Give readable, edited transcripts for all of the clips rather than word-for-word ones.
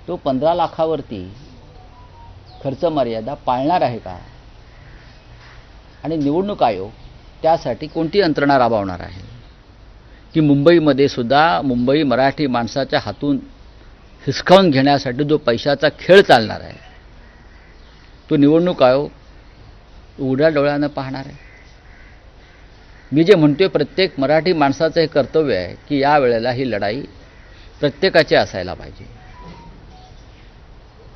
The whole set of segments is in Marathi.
तो 15 लाखावरती खर्च मर्यादा पाळणार आहे का? आणि निवडणूक आयोग त्यासाठी कोणती यंत्रणा राबवणार आहे की मुंबईमध्ये सुद्धा मुंबई मराठी माणसाच्या हातून हिसकावून घेण्यासाठी जो पैशाचा खेळ चालणार आहे तो निवडणूक आयोग उघड्या डोळ्यानं पाहणार आहे? मी जे म्हणतोय प्रत्येक मराठी माणसाचं हे कर्तव्य आहे की या वेळेला ही लढाई प्रत्येकाची असायला पाहिजे.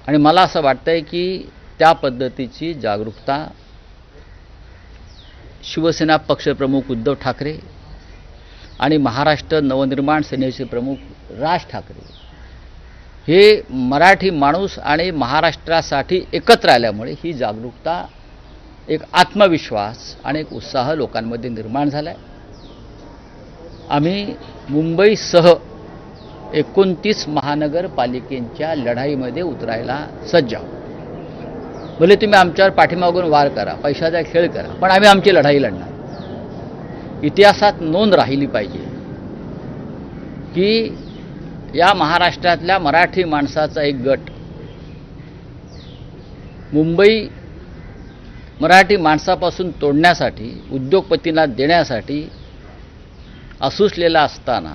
आणि मला असं वाटतंय की त्या पद्धतीची जागरूकता शिवसेना पक्षप्रमुख उद्धव ठाकरे आणि महाराष्ट्र नवनिर्माण सेनेचे प्रमुख राज ठाकरे हे मराठी माणूस आणि महाराष्ट्रासाठी एकत्र आल्यामुळे ही जागरूकता, एक आत्मविश्वास आणि एक उत्साह लोकांमध्ये निर्माण झाला आहे. आम्ही मुंबईसह 29 महानगरपालिकेच्या लढाईमध्ये उतरायला सज्ज आहोत. भले तुम्ही आमच्यावर पाठीमागून वार करा, पैशाचा खेळ करा, पण आम्ही आमची लढाई लढणार. इतिहासात नोंद राहिली पाहिजे की या महाराष्ट्रातल्या मराठी माणसाचा एक गट मुंबई मराठी माणसापासून तोडण्यासाठी, उद्योगपतींना देण्यासाठी असूसलेला असताना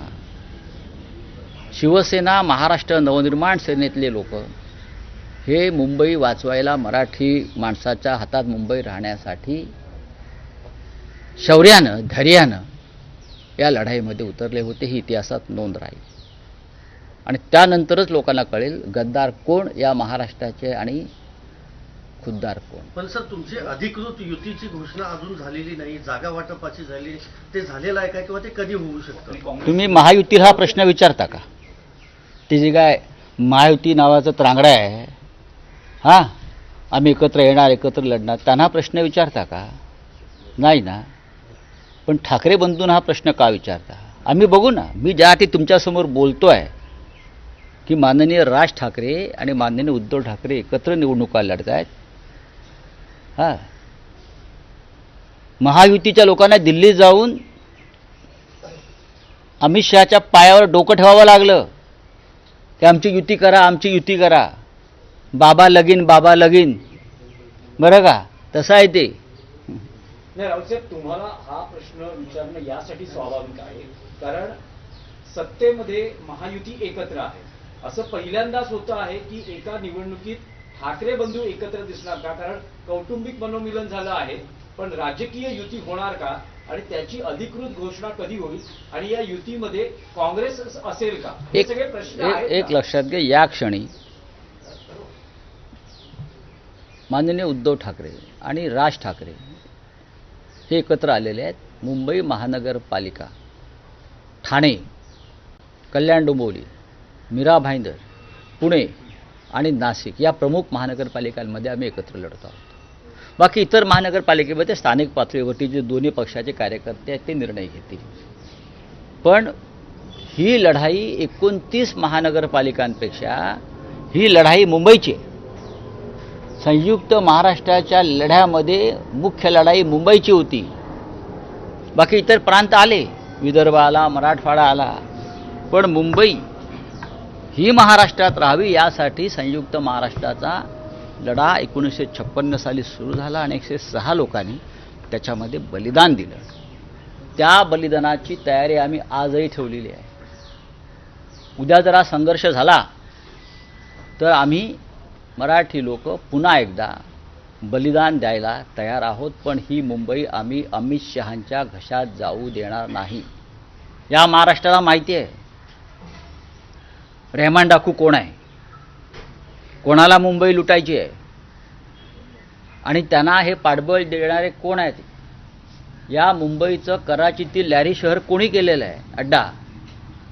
शिवसेना, महाराष्ट्र नवनिर्माण सेनेतले लोक हे मुंबई वाचवायला, मराठी माणसाच्या हातात मुंबई राहण्यासाठी शौर्यानं, धैर्यानं या लढाईमध्ये उतरले होते. ही इतिहासात नोंद राहील आणि त्यानंतरच लोकांना कळेल गद्दार कोण या महाराष्ट्राचे आणि खुद्दार कोण. पण सर, तुमची अधिकृत युतीची घोषणा अजून झालेली नाही, जागा वाटपाची झाली, ते झालेलं आहे का किंवा ते कधी होऊ शकतं? तुम्ही महायुतीला हा प्रश्न विचारता का? ते जे काय महायुती नावाचं त्रांगडा आहे, हां आम्ही एकत्र येणार, एकत्र लढणार, त्यांना प्रश्न विचारता का? नाही ना. पण ठाकरे बंधूंना हा प्रश्न का विचारता? आम्ही बघू ना. मी ज्यासाठी तुमच्यासमोर बोलतो आहे की माननीय राज ठाकरे आणि माननीय उद्धव ठाकरे एकत्र निवडणुका लढत आहेत. हां, महायुतीच्या लोकांना दिल्लीत जाऊन अमित शहाच्या पायावर डोकं ठेवावं लागलं की आमची युती करा, आमची युती करा. बाबा लगीन, बाबा लगीन. बरं का? तसं आहे ते. नाही राऊतसाहेब, तुम्हाला हा प्रश्न विचारणं यासाठी स्वाभाविक आहे कारण सत्तेमध्ये महायुती एकत्र आहे. असं पहिल्यांदाच होतं आहे की एका निवडणुकीत ठाकरे बंधू एकत्र दिसणार का? कारण कौटुंबिक मनोमिलन झालं आहे, पण राजकीय युती होणार का आणि त्याची अधिकृत घोषणा कधी होईल आणि या युतीमध्ये काँग्रेस असेल का? हे सगळे प्रश्न आहेत. एक लक्षात घ्या, या क्षणी माननीय उद्धव ठाकरे आणि राज ठाकरे हे एकत्र आलेले आहेत. मुंबई महानगरपालिका, ठाणे, कल्याण डोंबिवली, मीरा भाईंदर, पुणे आणि नाशिक या प्रमुख महानगरपालिकांमध्ये आम्ही एकत्र लढत आहोत. बाकी इतर महानगरपालिकेमध्ये स्थानिक पातळीवरती जे दोन्ही पक्षाचे कार्यकर्ते आहेत ते निर्णय घेतील. पण ही लढाई 29 महानगरपालिकांपेक्षा ही लढाई मुंबईची आहे. संयुक्त महाराष्ट्राच्या लढ्यामध्ये मुख्य लढाई मुंबईची होती. बाकी इतर प्रांत आले, विदर्भ आला, मराठवाडा आला, पण मुंबई ही महाराष्ट्रात राहावी यासाठी संयुक्त महाराष्ट्राचा लढा 1956 साली सुरू झाला आणि 106 लोकांनी त्याच्यामध्ये बलिदान दिलं. त्या बलिदानाची तयारी आम्ही आजही ठेवलेली आहे. उद्या जर हा संघर्ष झाला तर आम्ही मराठी लोक पुन्हा एकदा बलिदान द्यायला तयार आहोत. पण ही मुंबई आम्ही अमित शहांच्या घशात जाऊ देणार नाही. या महाराष्ट्राला माहिती आहे रेहमान डाकू कोण आहे, कोणाला मुंबई लुटायची आहे आणि त्यांना हे पाठबळ देणारे कोण आहेत. या मुंबईचं कराचीतील लॅरी शहर कोणी केलेलं आहे अड्डा,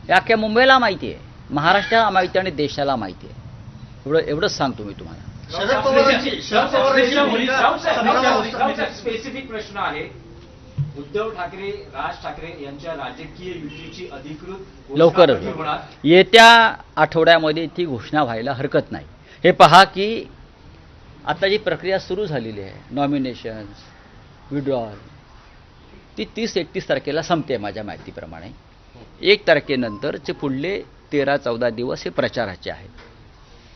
या अख्ख्या मुंबईला माहिती आहे, महाराष्ट्राला माहिती आहे आणि देशाला माहिती आहे. एवढंच सांगतो मी तुम्हाला. स्पेसिफिक प्रश्न आहे. उद्धव ठाकरे, राज ठाकरे यांच्या राजकीय युतीची अधिकृत लवकर येत्या आठवड्यामध्ये ती घोषणा व्हायला हरकत नाही. हे पहा की आता जी प्रक्रिया सुरू झालेली आहे, नॉमिनेशन्स, विड्रॉल, ती 30-31 तारखेला संपते माझ्या माहितीप्रमाणे. 1 तारखेनंतरचे पुढले 13-14 दिवस हे प्रचाराचे आहेत.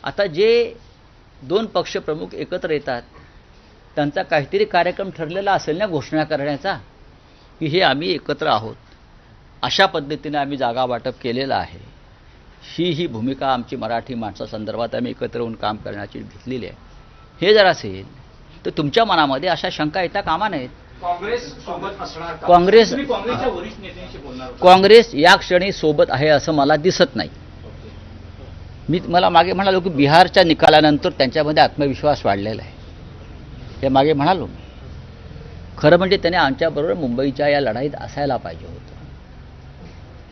आता जे दोन पक्षप्रमुख एकत्र येतात त्यांचा काहीतरी कार्यक्रम ठरलेला असेल ना घोषणा करण्याचा, की हे आम्ही एकत्र आहोत, अशा पद्धतीने आम्ही जागा वाटप केलेलं आहे. ही भूमिका आमची मराठी माणसासंदर्भात आम्ही एकत्र येऊन काम करण्याची घेतलेली आहे. हे जर असेल तर तुमच्या मनामध्ये अशा शंका येता कामा नयेत. काँग्रेस सोबत असणार का? काँग्रेस- तुम्ही काँग्रेसच्या वरिष्ठ नेत्यांशी बोलणार होता. काँग्रेस या क्षणी सोबत आहे असं मला दिसत नाही. मला मागे म्हणालो की बिहारच्या निकालानंतर त्यांच्यामध्ये आत्मविश्वास वाढलेला आहे, हे मागे म्हणालो मी. खरं म्हणजे त्याने आमच्याबरोबर मुंबईच्या या लढाईत असायला पाहिजे होतं,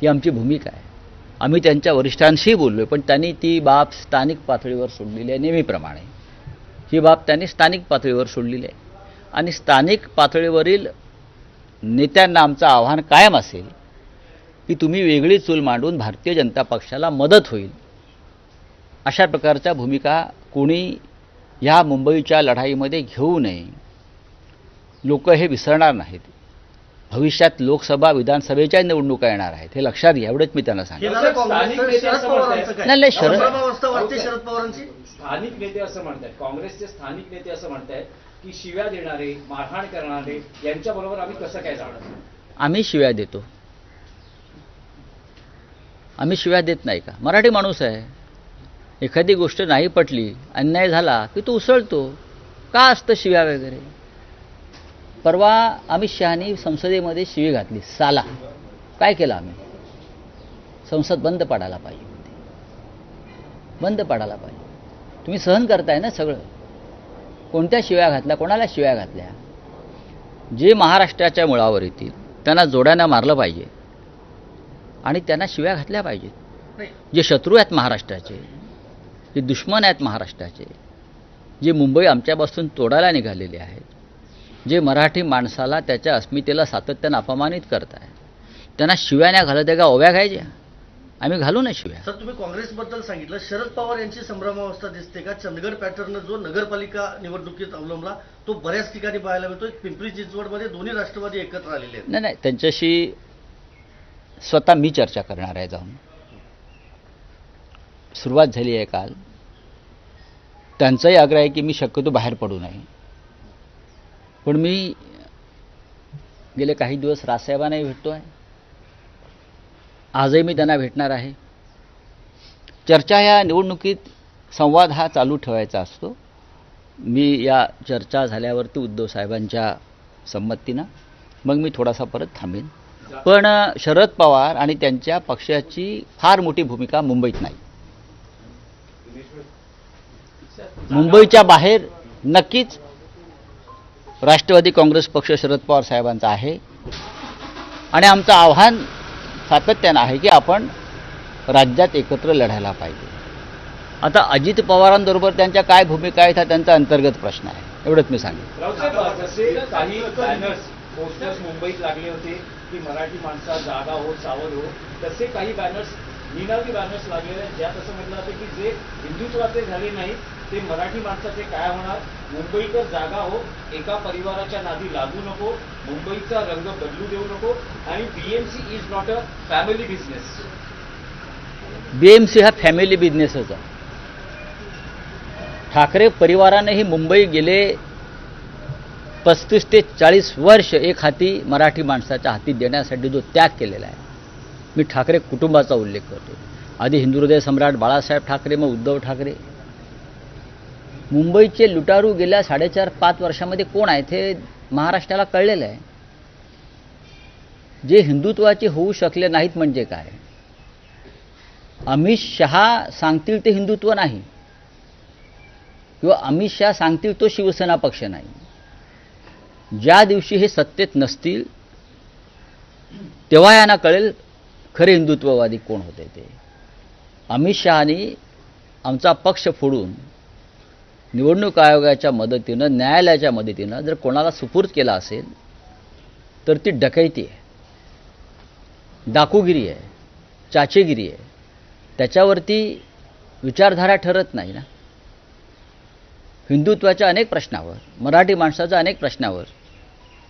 ही आमची भूमिका आहे. आम्ही त्यांच्या वरिष्ठांशी बोललो पण त्यांनी ती बाब स्थानिक पातळीवर सोडलेली आहे. नेहमीप्रमाणे ही बाब त्यांनी स्थानिक पातळीवर सोडलेली आहे आणि स्थानिक पातळीवरील नेत्यांना आमचं आव्हान कायम असेल की तुम्ही वेगळी चूल मांडून भारतीय जनता पक्षाला मदत होईल अशा प्रकारच्या भूमिका कोणी ह्या मुंबईच्या लढाईमध्ये घेऊ नये. लोक हे विसरणार नाहीत. भविष्यात लोकसभा विधानसभेच्या निवडणुका येणार आहेत, हे लक्षात घ्या. एवढंच मी त्यांना हे सांगितलं. झालं काँग्रेस तर शरद पवारांचं काय? नाही, शरद- संभ्रमावस्था वाटते शरद पवारांची. स्थानिक नेते असं म्हणतात, काँग्रेसचे स्थानिक नेते असं म्हणतात की शिव्या देणारे, मारहाण करणारे यांच्याबरोबर आम्ही कसं काय जाणार? आम्ही शिव्या देतो? आम्ही शिव्या देत नाही का? मराठी माणूस आहे. एखादी गोष्ट नाही पटली, अन्याय झाला की तो उसळतो. का असतं शिव्या वगैरे? परवा अमित शहानी संसदेमध्ये शिवी घातली, साला. काय केलं आम्ही? संसद बंद पाडायला पाहिजे होती, बंद पाडायला पाहिजे. तुम्ही सहन करताय ना सगळं. कोणत्या शिव्या घातल्या, कोणाला शिव्या घातल्या? जे महाराष्ट्राच्या मुळावर येतील त्यांना जोड्यानं मारलं पाहिजे आणि त्यांना शिव्या घातल्या पाहिजेत. नाही, जे शत्रू आहेत महाराष्ट्राचे, जे दुश्मन आहेत महाराष्ट्राचे, जे मुंबई आमच्यापासून तोडायला निघालेले आहेत, जे मराठी माणसाला त्याच्या अस्मितेला सातत्यानं अपमानित करत आहे, त्यांना शिव्या नाही घालत आहे का ओव्या घ्यायच्या? आम्ही घालू ना शिव्या. सर तुम्ही काँग्रेसबद्दल सांगितलं, शरद पवार यांची संभ्रमावस्था दिसते का? चंदगड पॅटर्न जो नगरपालिका निवडणुकीत अवलंबला तो बऱ्याच ठिकाणी पाहायला मिळतो. पिंपरी चिंचवडमध्ये दोन्ही राष्ट्रवादी एकत्र आलेले आहेत. नाही, त्यांच्याशी स्वतः मी चर्चा करणार आहे जाऊन. सुरुवात झाली आहे काल. त्यांचाही आग्रह आहे की मी शक्यतो बाहेर पडू नये, पण मी गेले काही दिवस राजसाहेबांनाही भेटतो आहे. आजही मी त्यांना भेटणार आहे. चर्चा ह्या निवडणुकीत संवाद हा चालू ठेवायचा असतो. मी या चर्चा झाल्यावरती उद्धव साहेबांच्या संमतीनं मग मी थोडासा परत थांबेन. पण शरद पवार आणि त्यांच्या पक्षाची फार मोठी भूमिका मुंबईत नाही. मुंबईच्या बाहेर नक्कीच राष्ट्रवादी काँग्रेस पक्ष शरद पवार साहेबांचा आहे आणि आमचं आव्हान सातत्यानं आहे की आपण राज्यात एकत्र लढायला पाहिजे. आता अजित पवारांबरोबर त्यांच्या काय भूमिका आहेत हा त्यांचा अंतर्गत प्रश्न आहे, एवढंच मी सांगेन. राऊतसाहेब, जसे काही बॅनर्स, पोस्टर्स मुंबईत लागले होते की मराठी माणसा जागा हो, सावध हो, तसे काही बॅनर्स, निनावी बॅनर्स लागलेले आहेत ज्यात असं म्हटलं जातं की जे हिंदुत्वाचे झाले नाहीत ते मराठी माणसाचे काय होणार? मुंबईकर जागा हो, एका परिवाराच्या नादी लागू नको, मुंबईचा रंग बदलू देऊ नको आणि BMC is not a family business. BMC हा फॅमिली बिझनेसच आहे. ठाकरे परिवाराने ही मुंबई गेले 35 ते 40 वर्ष एक हाती मराठी माणसाच्या हाती देण्यासाठी जो त्याग केलेला आहे. मी ठाकरे कुटुंबाचा उल्लेख करतो. आधी हिंदुहृदय सम्राट बाळासाहेब ठाकरे, मग उद्धव ठाकरे. मुंबईचे लुटारू गेल्या 4.5-5 वर्षामध्ये कोण आहेत हे महाराष्ट्राला कळलेलं आहे. जे हिंदुत्वाचे होऊ शकले नाहीत म्हणजे काय? अमित शहा सांगतील ते हिंदुत्व नाही, किंवा अमित शहा सांगतील तो शिवसेना पक्ष नाही. ज्या दिवशी हे सत्तेत नसतील तेव्हा यांना कळेल खरे हिंदुत्ववादी कोण होते ते. अमित शहानी आमचा पक्ष फोडून निवडणूक आयोगाच्या मदतीनं, न्यायालयाच्या मदतीनं जर कोणाला सुपूर्द केला असेल तर ती डकैती आहे, डाकूगिरी आहे, चाचेगिरी आहे. त्याच्यावरती विचारधारा ठरत नाही ना. हिंदुत्वाच्या अनेक प्रश्नावर, मराठी माणसाच्या अनेक प्रश्नावर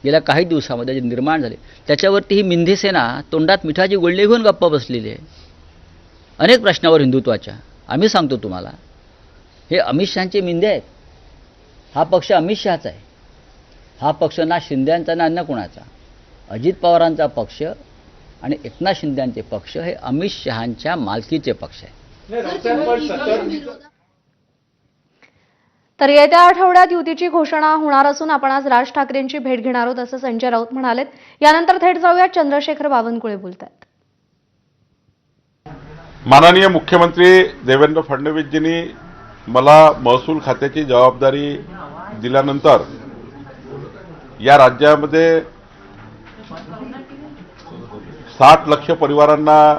गेल्या काही दिवसामध्ये जे निर्माण झाले त्याच्यावरती ही मिंधे सेना तोंडात मिठाची गोळणी घेऊन गप्पा बसलेली आहे. अनेक प्रश्नावर हिंदुत्वाच्या आम्ही सांगतो तुम्हाला हे अमित शहाचे मिंदे आहेत. हा पक्ष अमित शहाचा आहे. हा पक्ष ना शिंदेंचा ना अन्य कोणाचा. अजित पवारांचा पक्ष आणि एकनाथ शिंदेंचे पक्ष हे अमित शहांच्या मालकीचे पक्ष आहे. नाही, रावसाहेब, पण सत्तर तर येत्या आठवड्यात युतीची घोषणा होणार असून आपण आज राज ठाकरेंची भेट घेणार आहोत असं संजय राऊत म्हणालेत. यानंतर थेट जाऊयात चंद्रशेखर बावनकुळे बोलतात. माननीय मुख्यमंत्री देवेंद्र फडणवीसजींनी मला महसूल खात्याची जबाबदारी दिल्यानंतर या राज्यामध्ये 60 लाख परिवारांना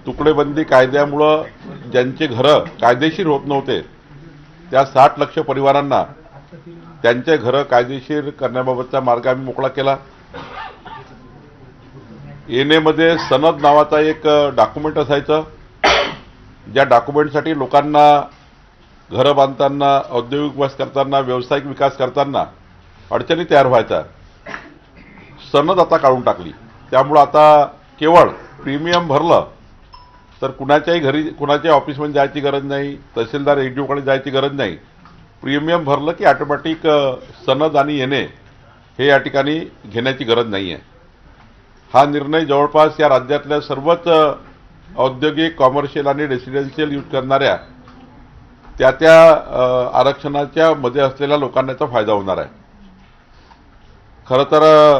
तुकडेबंदी कायद्यामुळं ज्यांचे घरं कायदेशीर होत नव्हते त्या 60 लाख परिवारांना त्यांचे घरं कायदेशीर करण्याबाबतचा मार्ग आम्ही मोकळा केला. एनएमध्ये सनद नावाचा एक डॉक्युमेंट असायचं, ज्या डॉक्युमेंटसाठी लोकांना घरं बांधताना, औद्योगिक विकास करताना, व्यावसायिक विकास करताना अडचणी तयार व्हायच्या. सनद आता काढून टाकली. त्यामुळं आता केवळ प्रीमियम भरलं तर कुणाच्याही घरी, कुणाच्याही ऑफिसमध्ये जायची गरज नाही, तहसीलदार एडीओकडे जायची गरज नाही. प्रीमियम भरलं की ऑटोमॅटिक सनद आणि येणे हे या ठिकाणी घेण्याची गरज नाही आहे. हा निर्णय जवळपास या राज्यातल्या सर्वच औद्योगिक, कॉमर्शियल आणि रेसिडेन्शियल यूज करणाऱ्या त्या आरक्षणाच्या मध्ये असलेल्या लोकांना याचा फायदा होणार आहे. खरं तर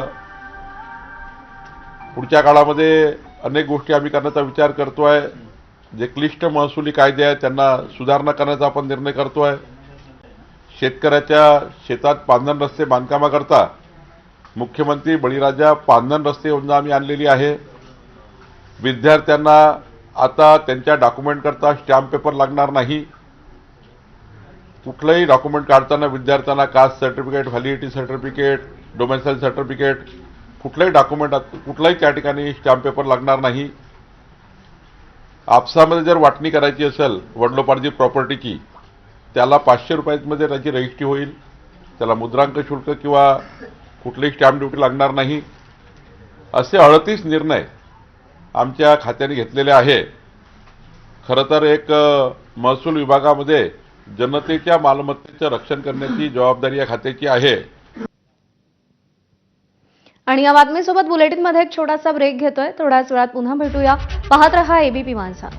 पुढच्या काळामध्ये अनेक गोष्टी आम्ही करण्याचा विचार करतोय. जे क्लिष्ट महसुली कायदे आहेत त्यांना सुधारणा करण्याचा आपण निर्णय करतोय. शेतकऱ्याच्या शेतात पांधन रस्ते बांधकामाकरता मुख्यमंत्री बळीराजा पांधन रस्ते योजना आम्ही आणलेली आहे. विद्यार्थ्यांना आता त्यांच्या डॉक्युमेंट करता स्टॅम्प पेपर लागणार नाही. कुठलंही डॉक्युमेंट काढताना विद्यार्थ्यांना caste certificate, validity certificate, domicile certificate, कुठलंही डॉक्युमेंट कुठलाही त्या ठिकाणी स्टॅम्प पेपर लागणार नाही. आपसामध्ये जर वाटणी करायची असेल वडिलोपार्जित प्रॉपर्टीची, त्याला 500 रुपयांमध्ये त्याची रजिस्ट्री होईल. त्याला मुद्रांक शुल्क किंवा कुठलीही स्टॅम्प ड्युटी लागणार नाही. असे 38 निर्णय आमच्या खात्याने घेतलेले आहे. खरं तर एक महसूल विभागामध्ये जनतेच्या मालमत्तेचं रक्षण करण्याची जबाबदारी या खात्याची आहे. आणि या बातमीसोबत बुलेटिनमध्ये एक छोटासा ब्रेक घेतोय. थोड्याच वेळात पुन्हा भेटूया. पाहत रहा एबीपी माझा.